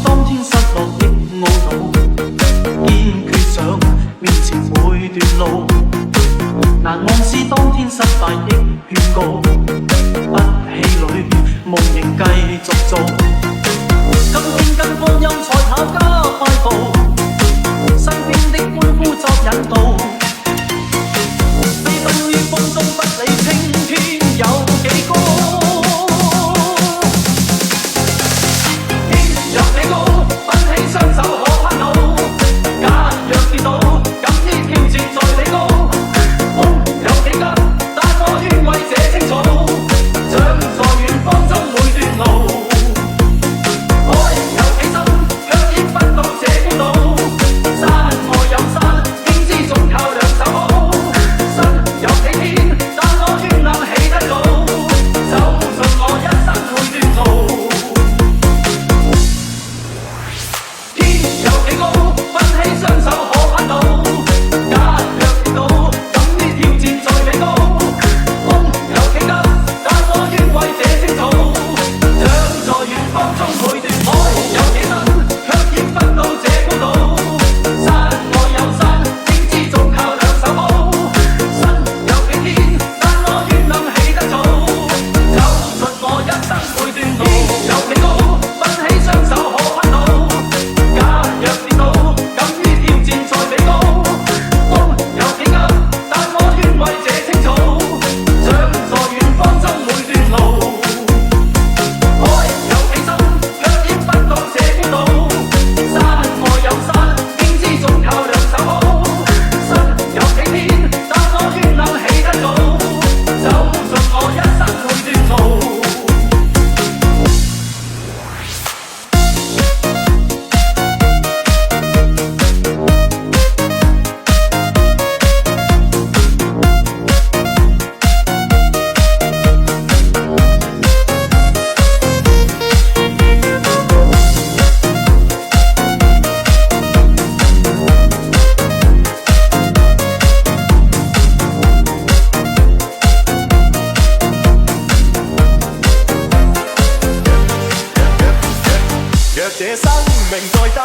當天失落的懊惱，堅決想面前每段路，難忘是當天失敗的勸告，不氣餒，夢仍繼續做。今天跟光陰賽跑加快步，身邊的歡呼作引導，飛奔於風中不理青天有幾高。天有幾高，奮起雙手可攀到，假若跌倒，敢於挑戰在你高。風有幾急，但我願為這青草，長在遠方中每段路。海有幾深，卻淹不到這高度，山外有山，應知總靠兩手好。身有幾天，但我願能起得早，走盡我一生每段路。天有幾高，奮起雙手可攀到，假若跌倒，敢於挑戰在彼高。風有幾急，但我願為這青草，長在遠方中每段。海有幾深，卻淹不到這高度，山外有山，應知總靠兩手好。身有幾天，但我願能起得早，走盡我一生每段路。天有幾高，奮起雙手可攀到，假若跌倒，敢於挑戰在彼高。風有幾急，但我願為這青草，長在遠方中每段路。海有幾深，卻淹不到這高度，山外有山，應知總靠兩手好。身有幾天，但我願能起得早，走盡我一生每段路。若這生命再得。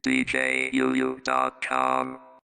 djuu.com.